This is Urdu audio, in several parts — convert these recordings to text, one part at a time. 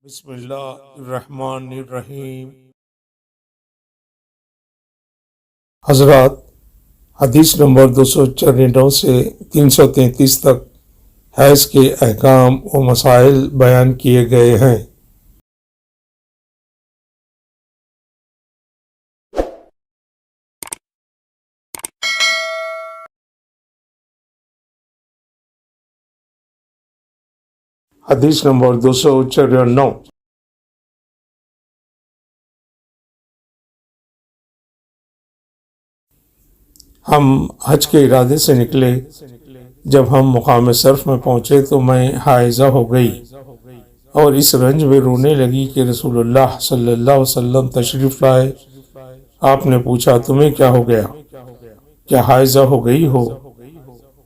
بسم اللہ الرحمن الرحیم۔ حضرات، حدیث نمبر 294 سے 333 تک حیض کے احکام و مسائل بیان کیے گئے ہیں۔ حدیث نمبر 294۔ ہم حج کے ارادے سے نکلے۔ جب ہم مقام صرف میں پہنچے تو میں حائضہ ہو گئی اور اس رنج میں رونے لگی کہ رسول اللہ صلی اللہ علیہ وسلم تشریف لائے۔ آپ نے پوچھا، تمہیں کیا ہو گیا؟ کیا حائضہ ہو گئی ہو؟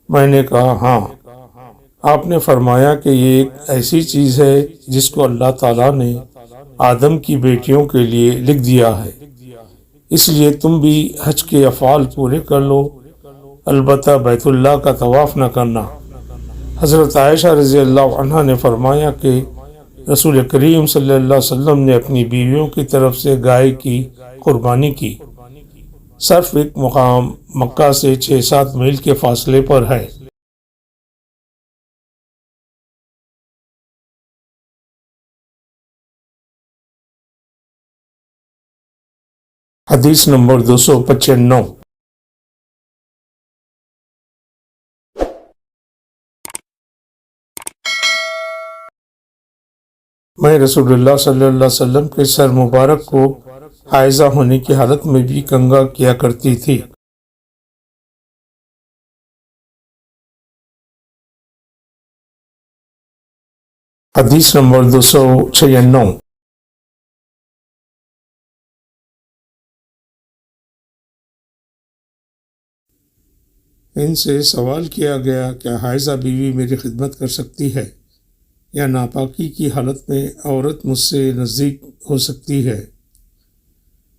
میں نے کہا ہاں۔ آپ نے فرمایا کہ یہ ایک ایسی چیز ہے جس کو اللہ تعالیٰ نے آدم کی بیٹیوں کے لیے لکھ دیا ہے، اس لیے تم بھی حج کے افعال پورے کر لو، البتہ بیت اللہ کا طواف نہ کرنا۔ حضرت عائشہ رضی اللہ عنہا نے فرمایا کہ رسول کریم صلی اللہ علیہ وسلم نے اپنی بیویوں کی طرف سے گائے کی قربانی کی۔ صرف ایک مقام مکہ سے 6-7 میل کے فاصلے پر ہے۔ حدیث نمبر 295۔ میں رسول اللہ صلی اللہ علیہ وسلم کے سر مبارک کو حائضہ ہونے کی حالت میں بھی کنگھا کیا کرتی تھی۔ حدیث نمبر 296۔ ان سے سوال کیا گیا، کیا حائضہ بیوی میری خدمت کر سکتی ہے یا ناپاکی کی حالت میں عورت مجھ سے نزدیک ہو سکتی ہے؟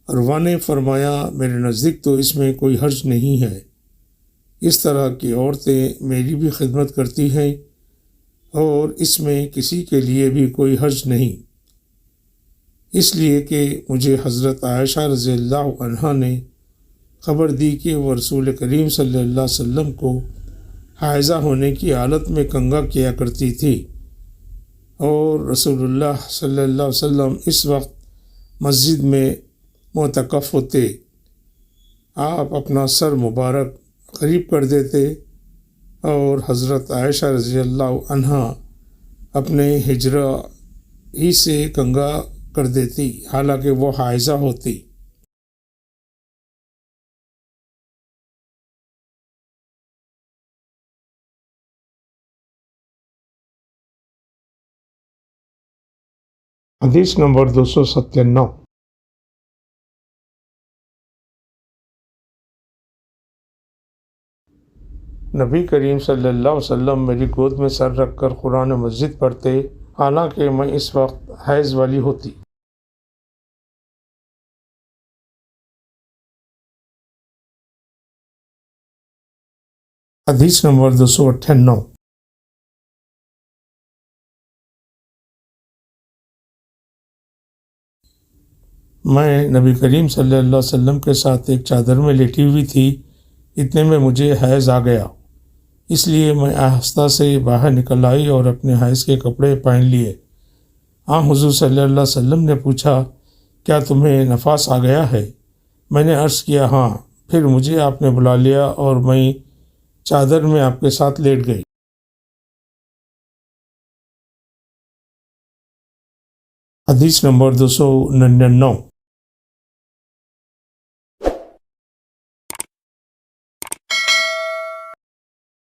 عروہ نے فرمایا، میرے نزدیک تو اس میں کوئی حرج نہیں ہے، اس طرح کی عورتیں میری بھی خدمت کرتی ہیں اور اس میں کسی کے لیے بھی کوئی حرج نہیں، اس لیے کہ مجھے حضرت عائشہ رضی اللہ عنہا نے خبر دی کہ وہ رسول کریم صلی اللہ علیہ وسلم کو حائضہ ہونے کی حالت میں کنگھا کیا کرتی تھی، اور رسول اللہ صلی اللہ علیہ وسلم اس وقت مسجد میں معتکف ہوتے۔ آپ اپنا سر مبارک قریب کر دیتے اور حضرت عائشہ رضی اللہ عنہا اپنے حجرہ ہی سے کنگھا کر دیتی، حالانکہ وہ حائضہ ہوتی۔ حدیث نمبر 297۔ نبی کریم صلی اللہ علیہ وسلم میری گود میں سر رکھ کر قرآن مجید پڑھتے، حالانکہ میں اس وقت حیض والی ہوتی۔ حدیث نمبر 298۔ میں نبی کریم صلی اللہ علیہ وسلم کے ساتھ ایک چادر میں لیٹی ہوئی تھی، اتنے میں مجھے حیض آ گیا، اس لیے میں آہستہ سے باہر نکل آئی اور اپنے حیض کے کپڑے پہن لیے۔ حضور صلی اللہ علیہ وسلم نے پوچھا، کیا تمہیں نفاس آ گیا ہے؟ میں نے عرض کیا ہاں۔ پھر مجھے آپ نے بلا لیا اور میں چادر میں آپ کے ساتھ لیٹ گئی۔ حدیث نمبر 299۔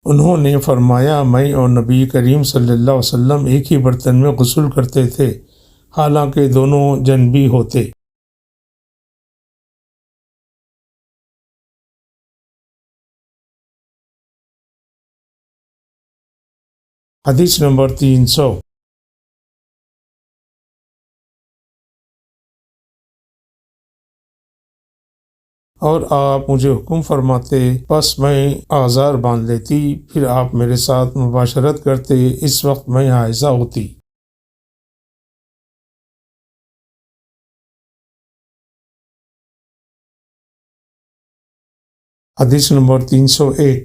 انہوں نے فرمایا، میں اور نبی کریم صلی اللہ علیہ وسلم ایک ہی برتن میں غسل کرتے تھے، حالانکہ دونوں جنبی ہوتے۔ حدیث نمبر 300۔ اور آپ مجھے حکم فرماتے، پس میں آزار باندھ لیتی، پھر آپ میرے ساتھ مباشرت کرتے، اس وقت میں حائضہ ہوتی۔ حدیث نمبر 301۔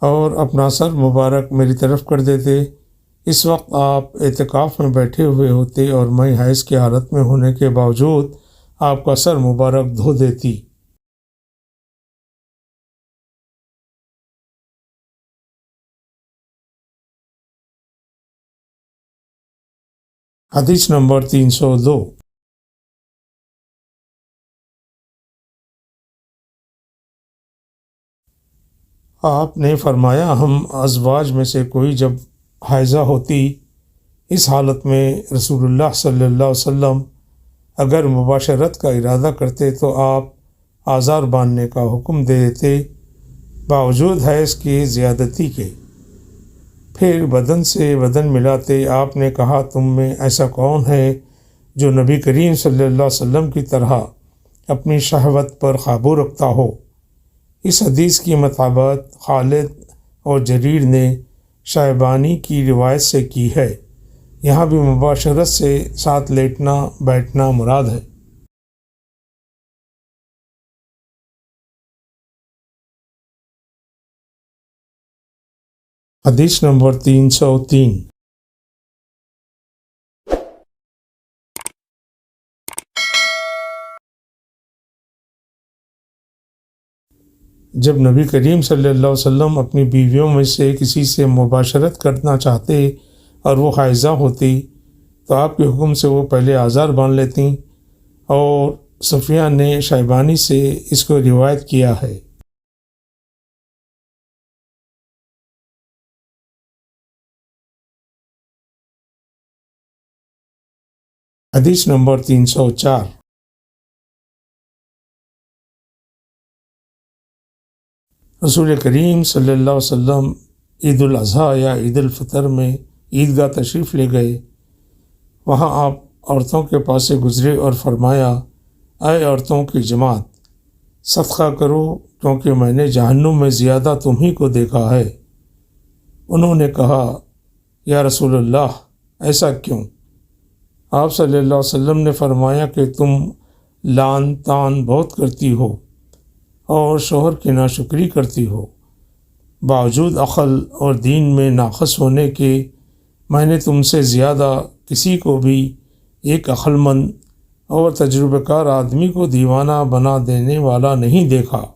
اور اپنا سر مبارک میری طرف کر دیتے۔ اس وقت آپ اعتکاف میں بیٹھے ہوئے ہوتے اور میں حیض کی حالت میں ہونے کے باوجود آپ کا سر مبارک دھو دیتی۔ حدیث نمبر 302۔ آپ نے فرمایا ہم ازواج میں سے کوئی جب حائضہ ہوتی اس حالت میں رسول اللہ صلی اللہ علیہ وسلم اگر مباشرت کا ارادہ کرتے تو آپ آزار باندھنے کا حکم دے دیتے باوجود حیض کی زیادتی کے، پھر بدن سے بدن ملاتے۔ آپ نے کہا تم میں ایسا کون ہے جو نبی کریم صلی اللہ علیہ وسلم کی طرح اپنی شہوت پر قابو رکھتا ہو؟ اس حدیث کی مطابقت خالد اور جریر نے شیبانی کی روایت سے کی ہے۔ یہاں بھی مباشرت سے ساتھ لیٹنا بیٹھنا مراد ہے۔ حدیث نمبر 303۔ جب نبی کریم صلی اللہ علیہ وسلم اپنی بیویوں میں سے کسی سے مباشرت کرنا چاہتے اور وہ حائضہ ہوتی تو آپ کے حکم سے وہ پہلے آزار باندھ لیتیں، اور سفیان نے شیبانی سے اس کو روایت کیا ہے۔ حدیث نمبر 304۔ رسول کریم صلی اللہ علیہ وسلم عید الاضحیٰ یا عید الفطر میں عیدگاہ تشریف لے گئے۔ وہاں آپ عورتوں کے پاس سے گزرے اور فرمایا اے عورتوں کی جماعت، صدقہ کرو کیونکہ میں نے جہنم میں زیادہ تم ہی کو دیکھا ہے۔ انہوں نے کہا یا رسول اللہ ایسا کیوں؟ آپ صلی اللہ علیہ وسلم نے فرمایا کہ تم لعن طعن بہت کرتی ہو اور شوہر کی ناشکری کرتی ہو، باوجود عقل اور دین میں ناقص ہونے کے میں نے تم سے زیادہ کسی کو بھی ایک عقل مند اور تجربہ کار آدمی کو دیوانہ بنا دینے والا نہیں دیکھا۔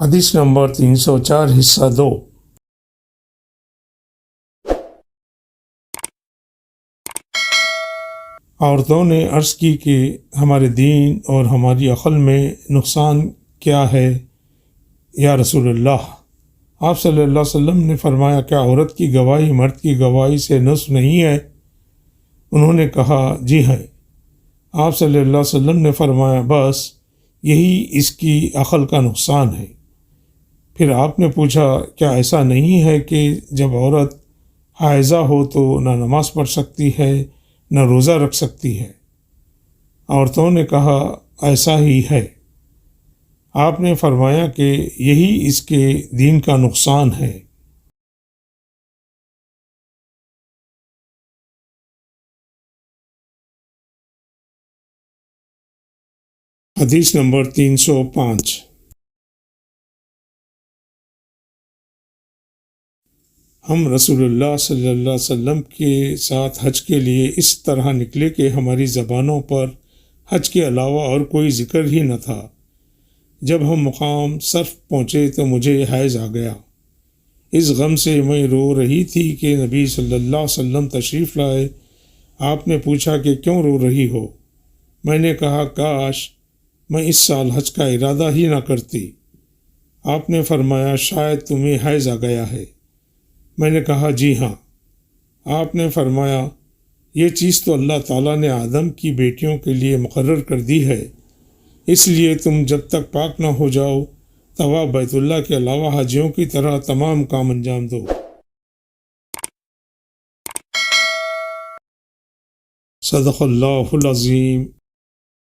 حدیث نمبر 304 حصہ 2۔ عورتوں نے عرض کی کہ ہمارے دین اور ہماری عقل میں نقصان کیا ہے یا رسول اللہ؟ آپ صلی اللہ علیہ وسلم نے فرمایا کیا عورت کی گواہی مرد کی گواہی سے نصف نہیں ہے؟ انہوں نے کہا جی ہے۔ آپ صلی اللہ علیہ وسلم نے فرمایا بس یہی اس کی عقل کا نقصان ہے۔ پھر آپ نے پوچھا کیا ایسا نہیں ہے کہ جب عورت حائضہ ہو تو نہ نماز پڑھ سکتی ہے نہ روزہ رکھ سکتی ہے؟ عورتوں نے کہا ایسا ہی ہے۔ آپ نے فرمایا کہ یہی اس کے دین کا نقصان ہے۔ حدیث نمبر 305۔ ہم رسول اللہ صلی اللہ علیہ وسلم کے ساتھ حج کے لیے اس طرح نکلے کہ ہماری زبانوں پر حج کے علاوہ اور کوئی ذکر ہی نہ تھا۔ جب ہم مقام صرف پہنچے تو مجھے حیض آ گیا۔ اس غم سے میں رو رہی تھی کہ نبی صلی اللہ علیہ وسلم تشریف لائے۔ آپ نے پوچھا کہ کیوں رو رہی ہو؟ میں نے کہا کاش میں اس سال حج کا ارادہ ہی نہ کرتی۔ آپ نے فرمایا شاید تمہیں حیض آ گیا ہے۔ میں نے کہا جی ہاں۔ آپ نے فرمایا یہ چیز تو اللہ تعالیٰ نے آدم کی بیٹیوں کے لیے مقرر کر دی ہے، اس لیے تم جب تک پاک نہ ہو جاؤ طواف بیت اللہ کے علاوہ حاجیوں کی طرح تمام کام انجام دو۔ صدق اللہ العظیم۔